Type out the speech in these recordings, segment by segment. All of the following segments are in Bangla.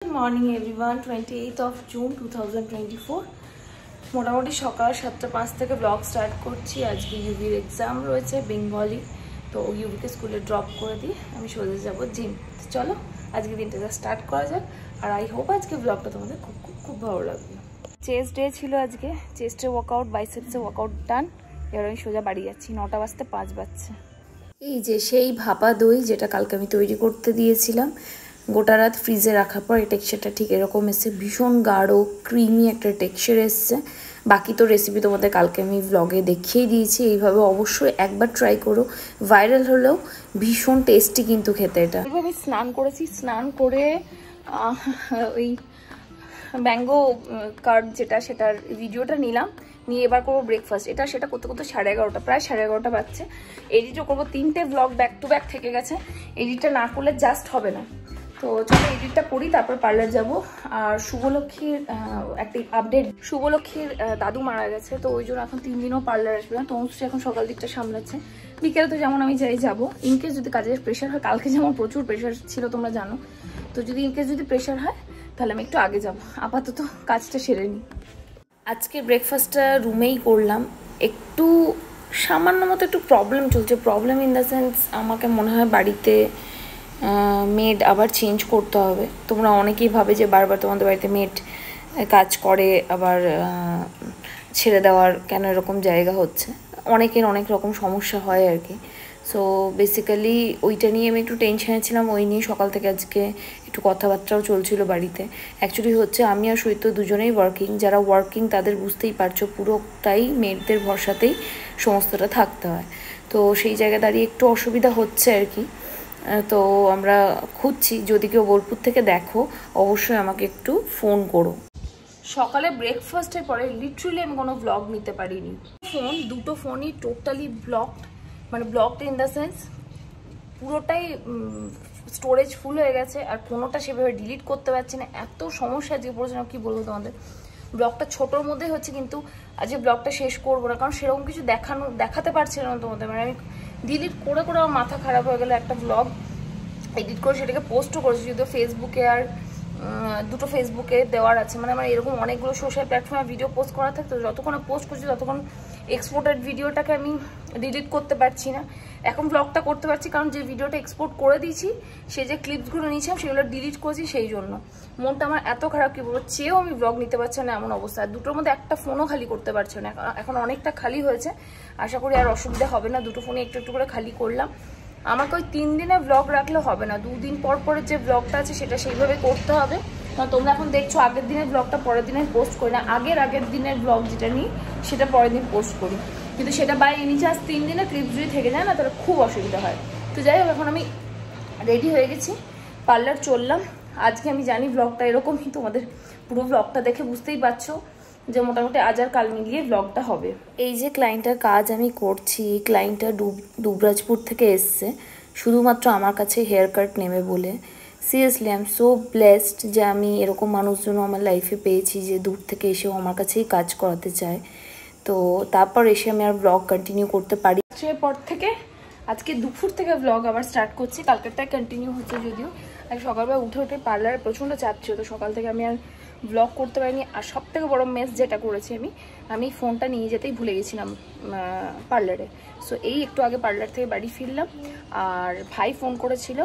Good morning everyone, 28th of June 2024 মোটামুটি সকাল 7:05 থেকে ব্লগ স্টার্ট করছি। আজকে ইউভির এক্সাম রয়েছে বেঙ্গলি, তো ইউভিকে স্কুলে ড্রপ করে দিয়ে আমি সোজা যাবো জিম। চলো আজকে দিনটা স্টার্ট করা যাক, আর আই হোপ আজকে ব্লগটা তোমাদের খুব ভালো লাগবে। চেস্ট ডে ছিল আজকে, চেস্টের ওয়ার্কআউট, বাইসেপসের ওয়ার্কআউট ডান। এবার আমি সোজা বাড়ি যাচ্ছি, 9টা বাজতে 5 বাজছে। এই যে সেই ভাপা দই যেটা কালকে আমি তৈরি করতে দিয়েছিলাম, গোটা রাত ফ্রিজে রাখার পর এই টেক্সচারটা ঠিক এরকম এসছে, ভীষণ গাঢ় ক্রিমি একটা টেক্সচার এসছে। বাকি তো রেসিপি তোমাদের কালকে আমি ভ্লগে দেখিয়ে দিয়েছি। এইভাবে অবশ্যই একবার ট্রাই করো, ভাইরাল হলেও ভীষণ টেস্টি কিন্তু খেতে এটা। আমি স্নান করেছি, স্নান করে ওই ম্যাঙ্গো কার্ড যেটা সেটার ভিডিওটা নিলাম, নিয়ে এবার করবো ব্রেকফাস্ট। এটা সেটা করতে করতে 11:30, প্রায় 11:30 বাজছে। এডিটও করবো, 3টে ব্লগ ব্যাক টু ব্যাক থেকে গেছে, এডিটটা না করলে জাস্ট হবে না। তো চলো এডিটটা করি, তারপর পার্লার যাব। আর শুভলক্ষ্মীর একটা আপডেট, শুভলক্ষ্মীর দাদু মারা গেছে, তো ওই জন্য এখন 3 দিনও পার্লার আসবে না। তনুশ্রী এখন সকাল দিকটা সামলাচ্ছে, বিকেলে তো যেমন আমি যাবো। ইনকেস যদি কাজের প্রেশার হয়, কালকে যেমন প্রচুর প্রেশার ছিল তোমরা জানো, তো যদি ইনকেস যদি প্রেশার হয় তাহলে আমি একটু আগে যাব। আপাতত কাজটা সেরে নিই। আজকে ব্রেকফাস্টটা রুমেই করলাম। একটু সামান্য মতো একটু প্রবলেম চলছে, প্রবলেম ইন দ্য সেন্স আমাকে মনে হয় বাড়িতে মেড আবার চেঞ্জ করতে হবে। তোমরা অনেকেই ভাবে যে বারবার তোমাদের বাড়িতে মেড কাজ করে আবার ছেড়ে দেওয়ার কেন এরকম জায়গা হচ্ছে, অনেকের অনেক রকম সমস্যা হয় আর কি। সো বেসিক্যালি ওইটা নিয়ে আমি একটু টেনশনে ছিলাম, ওই নিয়ে সকাল থেকে আজকে একটু কথাবার্তাও চলছিল বাড়িতে। অ্যাকচুয়ালি হচ্ছে আমি আর সৈত দুজনেই ওয়ার্কিং, যারা ওয়ার্কিং তাদের বুঝতেই পারছো পুরোটাই মেয়েদের ভরসাতেই সমস্তটা থাকতে হয়। তো সেই জায়গায় দাঁড়িয়ে একটু অসুবিধা হচ্ছে আর কি। তো আমরা খুঁজছি, যদি কেউ বোলপুর থেকে দেখো অবশ্যই আমাকে একটু ফোন করো। সকালে ব্রেকফাস্টের পরে লিটারালি আমি কোনো ব্লগ নিতে পারিনি। দুটো ফোনই টোটালি ব্লকড, মানে ব্লকড ইন দ্য সেন্স পুরোটাই স্টোরেজ ফুল হয়ে গেছে, আর কোনোটা সেভাবে ডিলিট করতে পারছি না। এত সমস্যা আজকে পড়েছে না, কি বলবো তোমাদের। ব্লগটা ছোটোর মধ্যে হচ্ছে, কিন্তু আজকে ব্লগটা শেষ করবো না, কারণ সেরকম কিছু দেখাতে পারছিলাম না তোমাদের। মানে আমি ডিলিট করে করে আমার মাথা খারাপ হয়ে গেলো। একটা ব্লগ এডিট করে সেটাকে পোস্টও করেছি, যদিও ফেসবুকে আর দুটো ফেসবুকে দেওয়ার আছে। মানে আমার এরকম অনেকগুলো সোশ্যাল প্ল্যাটফর্মে ভিডিও পোস্ট করা থাকতো, যতক্ষণ পোস্ট করছি ততক্ষণ এক্সপোর্টেড ভিডিওটাকে আমি ডিলিট করতে পারছি না। এখন ব্লগটা করতে পারছি, কারণ যে ভিডিওটা এক্সপোর্ট করে দিয়েছি, সে যে ক্লিপসগুলো নিয়েছিলাম সেগুলো ডিলিট করেছি, সেই জন্য মনটা আমার এত খারাপ, কি বলবো, চেয়েও আমি ব্লগ নিতে পারছি না এমন অবস্থা। আর দুটোর মধ্যে একটা ফোনও খালি করতে পারছি না, এখন অনেকটা খালি হয়েছে। আশা করি আর অসুবিধা হবে না, দুটো ফোনে একটু একটু করে খালি করলাম। আমাকে ওই 3 দিনে ব্লগ রাখলে হবে না, 2 দিন পর পরে যে ব্লগটা আছে সেটা সেইভাবে করতে হবে। তোমরা এখন দেখছো আগের দিনের ব্লগটা পরের দিনের পোস্ট করি না, আগের দিনের ব্লগ যেটা নিই সেটা পরের দিন পোস্ট করি, কিন্তু সেটা বাই এনি চান্স 3 দিনে ক্লিপস যদি থেকে যায় না, তাহলে খুব অসুবিধা হয়। তো যাই হোক, এখন আমি রেডি হয়ে গেছি, পার্লার চললাম। আজকে আমি জানি ব্লগটা এরকমই, তোমাদের পুরো ব্লগটা দেখে বুঝতেই পারছো যে মোটামুটি আজ আর কাল মিলিয়ে ব্লগটা হবে। এই যে ক্লায়েন্টের কাজ আমি করছি, ক্লায়েন্টটা দুবরাজপুর থেকে এসছে শুধুমাত্র আমার কাছে হেয়ার কাট নেবে বলে। Seriously I am so blessed যে আমি এরকম মানুষজন আমার লাইফে পেয়েছি যে দূর থেকে এসেও আমার কাছেই কাজ করাতে চায়। তো তারপর এসে আমি আর ব্লগ কন্টিনিউ করতে পারি। পর থেকে আজকে দুপুর থেকে ব্লগ আবার স্টার্ট করছি, কালকেরটাই কন্টিনিউ হচ্ছে যদিও। আর সকালবেলা উঠে পার্লারে প্রচণ্ড চাপ ছিল, তো সকাল থেকে আমি আর ব্লগ করতে পারিনি। আর সব থেকে বড়ো মেস যেটা করেছি, আমি ফোনটা নিয়ে যেতেই ভুলে গেছিলাম পার্লারে। সো এই একটু আগে পার্লার থেকে বাড়ি ফিরলাম, আর ভাই ফোন করেছিল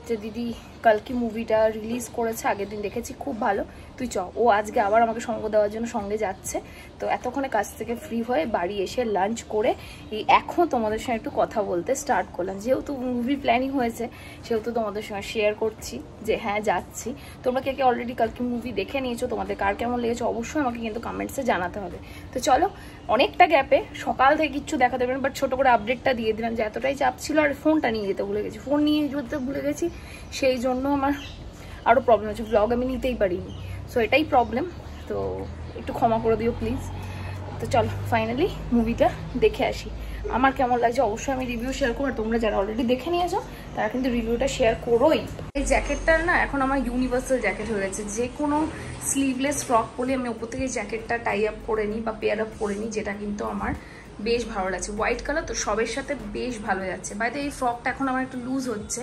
যে দিদি কালকে মুভিটা রিলিজ করেছে, আগের দিন দেখেছি, খুব ভালো, তুই চ। ও আজকে আবার আমাকে সঙ্গ দেওয়ার জন্য সঙ্গে যাচ্ছে। তো এতক্ষণে কাজ থেকে ফ্রি হয়ে বাড়ি এসে লাঞ্চ করে এই এখন তোমাদের সঙ্গে একটু কথা বলতে স্টার্ট করলাম। যেহেতু মুভি প্ল্যানিং হয়েছে সেহেতু তোমাদের সঙ্গে শেয়ার করছি যে হ্যাঁ যাচ্ছি। তোমরা কে অলরেডি কালকে মুভি দেখে নিয়েছো, তোমাদের কার কেমন লেগেছে অবশ্যই আমাকে কিন্তু কমেন্টসে জানাতে হবে। তো চলো, অনেকটা গ্যাপে সকাল থেকে কিচ্ছু দেখাতে পারেন, বাট ছোটো করে আপডেটটা দিয়ে দিলাম যে এতটাই চাপ ছিল। আর ফোনটা নিয়ে যেতে ভুলে গেছি, ফোন নিয়ে যেতে ভুলে গেছি, সেই জন্য আমার আরও প্রবলেম হচ্ছে, ব্লগ আমি নিতেই পারিনি। সো এটাই প্রবলেম, তো একটু ক্ষমা করে দিও প্লিজ। তো চলো ফাইনালি মুভিটা দেখে আসি। আমার কেমন লাগছে অবশ্যই আমি রিভিউ শেয়ার করবো, আর তোমরা যারা অলরেডি দেখে নিয়েছো তারা কিন্তু রিভিউটা শেয়ার করোই। এই জ্যাকেটটার না এখন আমার ইউনিভার্সাল জ্যাকেট হয়ে গেছে, যে কোনো স্লিভলেস ফ্রক পরে আমি ওপর থেকে জ্যাকেটটা টাই আপ করে নিই বা পেয়ার আপ করে নিই, যেটা কিন্তু আমার বেশ ভালো লাগছে। হোয়াইট কালার তো সবের সাথে বেশ ভালো যাচ্ছে। বাইরে এই ফ্রকটা এখন আমার একটু লুজ হচ্ছে,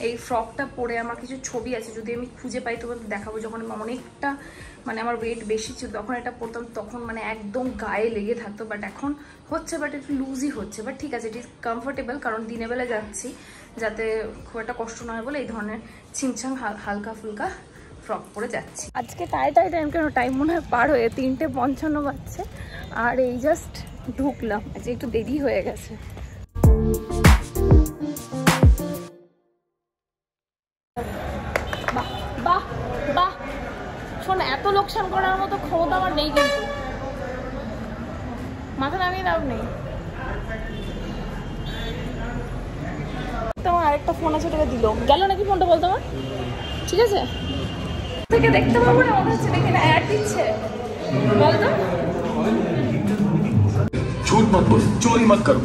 এই ফ্রকটা পরে আমার কিছু ছবি আছে, যদি আমি খুঁজে পাই তোমাদের দেখাবো। যখন অনেকটা মানে আমার ওয়েট বেশি ছিল তখন এটা পরতাম, তখন মানে একদম গায়ে লেগে থাকতো, বাট এখন হচ্ছে, বাট একটু লুজই হচ্ছে, বাট ঠিক আছে, ইট ইজ কমফোর্টেবল, কারণ দিনের বেলা যাচ্ছি যাতে খুব একটা কষ্ট না হয় বলে এই ধরনের ছিমছাম হালকা ফুলকা ফ্রক পরে যাচ্ছি। আজকে টাইম কেন, টাইম মনে হয় পার হয়ে 3:55 বাজছে, আর এই জাস্ট ঢুকলাম, আজকে একটু দেরি হয়ে গেছে। বাহ বাহ বাহ, শোন, এত লোকসান করার মতো ক্ষমতা আমার নেই, কিন্তু মাথা নামিয়ে লাভ নেই। তোমার আরেকটা ফোন আছে, ওটাকে দিল, গেল নাকি ফোনটা বলতো আমার? ঠিক আছে, থেকে দেখতে পাবো না, মনে হচ্ছে দেখি না অ্যাড দিচ্ছে, বলতো। ঝুট মত বল, চোরি মত করো।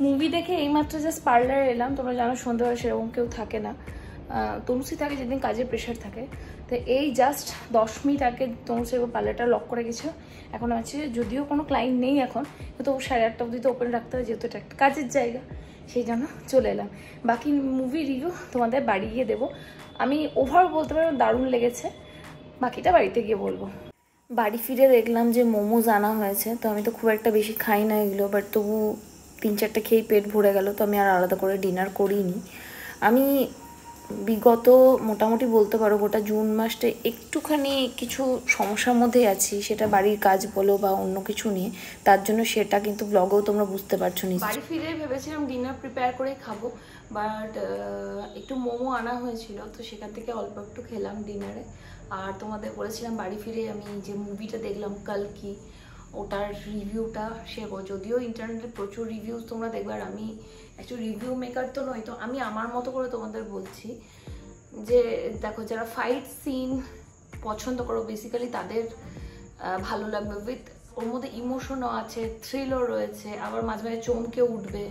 মুভি দেখে এইমাত্র জাস্ট পার্লারে এলাম। তোমরা জানো সন্ধ্যাবেলা সেরকম কেউ থাকে না, তনুশ্রী থাকে যেদিন কাজের প্রেশার থাকে। তো এই জাস্ট 10 মিনিট আগে তনুশ্রী পার্লারটা লক করে গেছে। এখন আছে, যদিও কোনো ক্লায়েন্ট নেই এখন, কিন্তু 8:30 অবধি তো ওপেন রাখতে হবে, যেহেতু এটা একটা কাজের জায়গা, সেই জন্য চলে এলাম। বাকি মুভি রিভিউ তোমাদের বাড়ি গিয়ে দেবো। আমি ওভার বলতে পারি দারুণ লেগেছে, বাকিটা বাড়িতে গিয়ে বলবো। বাড়ি ফিরে দেখলাম যে মোমোজ আনা হয়েছে, তো আমি তো খুব একটা বেশি খাই না এগুলো, বাট তবু 3-4টা খেয়েই পেট ভরে গেল, তো আমি আর আলাদা করে ডিনার করিনি। আমি বিগত মোটামুটি বলতে পারো গোটা জুন মাসটা একটুখানি কিছু সমস্যার মধ্যেই আছি, সেটা বাড়ির কাজ বলো বা অন্য কিছু নিয়ে, তার জন্য সেটা কিন্তু ব্লগেও তোমরা বুঝতে পারছো নি। বাড়ি ফিরে ভেবেছিলাম ডিনার প্রিপেয়ার করে খাবো, বাট একটু মোমো আনা হয়েছিল, তো সেখান থেকে অল্প একটু খেলাম ডিনারে। আর তোমাদের বলেছিলাম বাড়ি ফিরে আমি যে মুভিটা দেখলাম কালকি, ওটার রিভিউটা শেয়ার করো। যদিও ইন্টারনেটে প্রচুর রিভিউজ তোমরা দেখবে, আর আমি অ্যাকচুয়ালি রিভিউ মেকার তো নই, তো আমি আমার মতো করে তোমাদের বলছি যে দেখো, যারা ফাইট সিন পছন্দ করো বেসিক্যালি তাদের ভালো লাগবে। উইথ ওর মধ্যে ইমোশনও আছে, থ্রিলও রয়েছে, আবার মাঝে মাঝে চমকে উঠবে।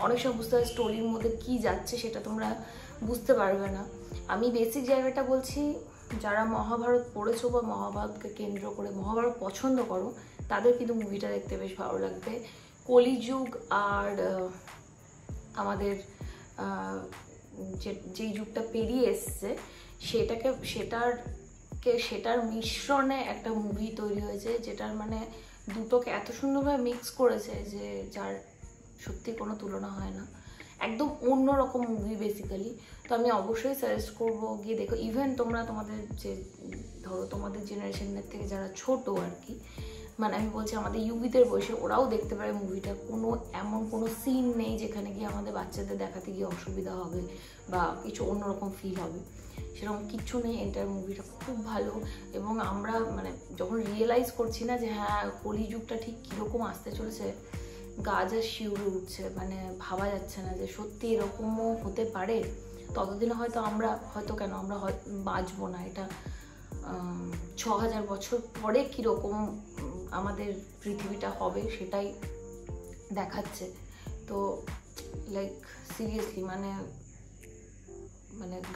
অনেক সময় বুঝতে পারবে স্টোরির মধ্যে কি যাচ্ছে, সেটা তোমরা বুঝতে পারবে না। আমি বেসিক জায়গাটা বলছি, যারা মহাভারত পড়েছো বা মহাভারতকে কেন্দ্র করে মহাভারত পছন্দ করো, তাদের কিন্তু মুভিটা দেখতে বেশ ভালো লাগবে। কলিযুগ আর আমাদের যেই যুগটা পেরিয়ে এসছে সেটার মিশ্রণে একটা মুভি তৈরি হয়েছে, যেটার মানে দুটোকে এত সুন্দরভাবে মিক্স করেছে যে যার সত্যি কোনো তুলনা হয় না। একদম অন্যরকম মুভি বেসিক্যালি। তো আমি অবশ্যই সাজেস্ট করবো গিয়ে দেখো। ইভেন তোমাদের যে ধরো তোমাদের জেনারেশনের থেকে যারা ছোট আর কি, মানে আমি বলছি আমাদের ইউবিদের বয়সে, ওরাও দেখতে পারে মুভিটা। এমন কোনো সিন নেই যেখানে গিয়ে আমাদের বাচ্চাদের দেখাতে গিয়ে অসুবিধা হবে বা কিছু অন্যরকম ফিল হবে, সেরকম কিচ্ছু নেই। এন্টার মুভিটা খুব ভালো। এবং আমরা মানে যখন রিয়েলাইজ করছি না যে হ্যাঁ কলিযুগটা ঠিক কীরকম আসতে চলেছে, গা যা শিউরে উঠছে, মানে ভাবা যাচ্ছে না যে সত্যি এরকমও হতে পারে। ততদিনে হয়তো আমরা বাঁচবো না। এটা 6000 বছর পরে কীরকম আমাদের পৃথিবীটা হবে সেটাই দেখাচ্ছে। তো লাইক সিরিয়াসলি মানে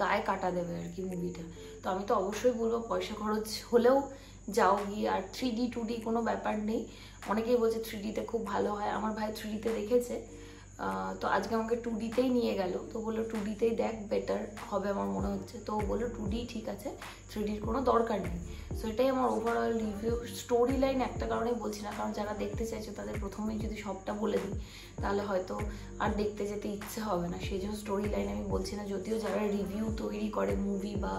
গায়ে কাটা দেবে আর কি মুভিটা। তো আমি তো অবশ্যই বলবো পয়সা খরচ হলেও যাও গিয়ে। আর 3D 2D কোনো ব্যাপার নেই। অনেকেই বলছে 3Dতে খুব ভালো হয়। আমার ভাই 3Dতে দেখেছে, তো আজকে আমাকে 2Dতেই নিয়ে গেল। তো বললো 2Dতেই দেখ, বেটার হবে আমার মনে হচ্ছে। তো বললো 2D ঠিক আছে, 3Dর কোনো দরকার নেই। সো এটাই আমার ওভারঅল রিভিউ। স্টোরি লাইন একটা কারণেই বলছি না, কারণ যারা দেখতে চাইছে তাদের প্রথমেই যদি সবটা বলে দিই তাহলে হয়তো আর দেখতে যেতে ইচ্ছে হবে না। সেই জন্য স্টোরি লাইন আমি বলছি না। যদিও যারা রিভিউ তৈরি করে মুভি বা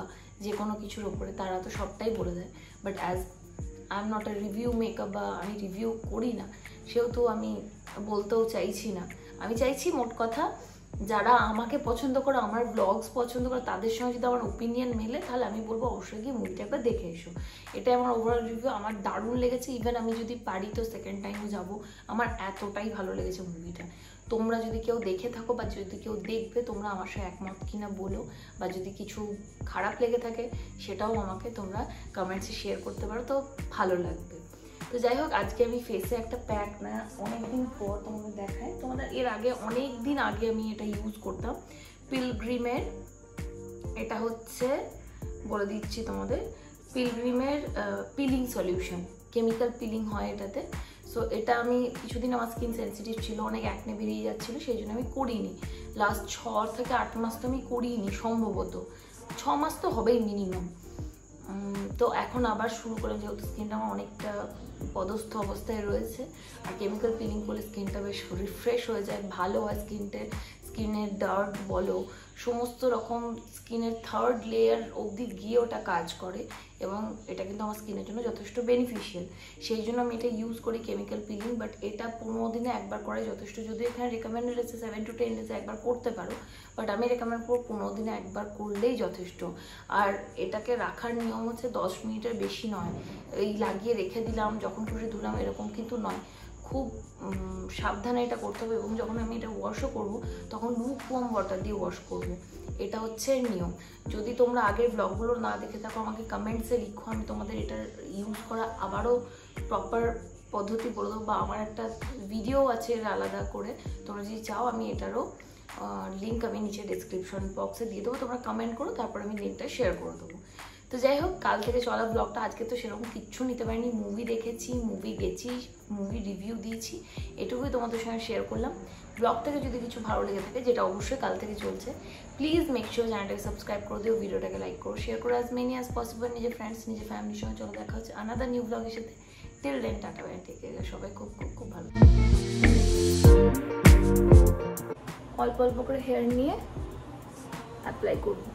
যে কোনো কিছুর ওপরে, তারা তো সবটাই বলে দেয়। But as I am not a review makeup বা আমি রিভিউ করি না, সেহেতু আমি বলতেও চাইছি না। আমি চাইছি মোট কথা যারা আমাকে পছন্দ করে, আমার ব্লগস পছন্দ করে, তাদের সঙ্গে যদি আমার ওপিনিয়ন মেলে তাহলে আমি বলবো অবশ্যই গিয়ে মুভিটা একবার দেখে এসো। এটাই আমার ওভারঅল রিভিউ। আমার দারুণ লেগেছে। ইভেন আমি যদি পারি তো সেকেন্ড টাইমও যাবো। আমার এতটাই ভালো লেগেছে মুভিটা। তোমরা যদি কেউ দেখে থাকো বা যদি কেউ দেখবে, তোমরা আমার সাথে একমত কিনা বলো। বা যদি কিছু খারাপ লেগে থাকে সেটাও আমাকে তোমরা কমেন্টসে শেয়ার করতে পারো, তো ভালো লাগবে। তো যাই হোক, আজকে আমি ফেসে একটা প্যাক না অনেকদিন পর তোমাদের দেখাই। তোমাদের এর আগে অনেক দিন আগে আমি এটা ইউজ করতাম, পিলগ্রিমের। এটা হচ্ছে বলে দিচ্ছি তোমাদের, পিলগ্রিমের পিলিং সলিউশন। কেমিক্যাল পিলিং হয় এটাতে। সো এটা আমি কিছুদিন আমার স্কিন সেন্সিটিভ ছিল, অনেক অ্যাকনে বেরিয়ে যাচ্ছিলো, সেই জন্য আমি করিনি। লাস্ট 6 থেকে 8 মাস তো আমি করিনি, সম্ভবত 6 মাস তো হবেই মিনিমাম। তো এখন আবার শুরু করলাম, যেহেতু স্কিনটা আমার অনেকটা পদস্থ অবস্থায় রয়েছে, আর কেমিক্যাল ক্লিনিং করলে স্কিনটা বেশ রিফ্রেশ হয়ে যায়, ভালো হয়। স্কিনের ডার্ট বলো, সমস্ত রকম স্কিনের থার্ড লেয়ার অবধি গিয়ে ওটা কাজ করে, এবং এটা কিন্তু আমার স্কিনের জন্য যথেষ্ট বেনিফিশিয়াল। সেই জন্য আমি এটা ইউজ করি, কেমিক্যাল পিলিং। বাট এটা 15 দিনে একবার করাই যথেষ্ট। যদি এখানে রেকমেন্ডেড আছে 7 to 10 ডেজে একবার করতে পারো, বাট আমি রেকমেন্ড করবো 15 দিনে একবার করলেই যথেষ্ট। আর এটাকে রাখার নিয়ম হচ্ছে 10 মিনিটের বেশি নয়, এই লাগিয়ে রেখে দিলাম, যখন খুশি ধুলাম, এরকম কিন্তু নয়। খুব সাবধানে এটা করতে হবে। এবং যখন আমি এটা ওয়াশও করবো, তখন লুকওয়ার্ম ওয়াটার দিয়ে ওয়াশ করবো, এটা হচ্ছে নিয়ম। যদি তোমরা আগের ব্লগগুলো না দেখে থাকো, আমাকে কমেন্টসে লিখো, আমি তোমাদের এটা ইউজ করা আবারও প্রপার পদ্ধতি বলে দেবো, বা আমার একটা ভিডিও আছে আলাদা করে, তোমরা যদি চাও আমি এটারও লিঙ্ক আমি নিচে ডিসক্রিপশন বক্সে দিয়ে দেবো, তোমরা কমেন্ট করো, তারপর আমি লিঙ্কটা শেয়ার করে দেবো। তো যাই হোক, কাল থেকে চলা ব্লগটা, আজকে তো সেরকম কিচ্ছু নিতে পারিনি, মুভি দেখেছি, মুভি গেছি, মুভি রিভিউ দিয়েছি, এটুকুই তোমাদের সঙ্গে শেয়ার করলাম। ব্লগ থেকে যদি কিছু ভালো লেগে থাকে, যেটা অবশ্যই কাল থেকে চলছে, প্লিজ মেক শিওর চ্যানেলটাকে সাবস্ক্রাইব করে দিও, ভিডিওটাকে লাইক করো, শেয়ার করো অ্যাজ মেনি অ্যাজ পসিবল, নিজের ফ্রেন্ডস, নিজের ফ্যামিলির সঙ্গে। চলো দেখা হচ্ছে আনাদার নিউ ব্লগের সাথে। Till then, tata bye, take care, সবাই খুব খুব খুব ভালো। অল্প অল্প করে হেয়ার নিয়ে অ্যাপ্লাই করবো।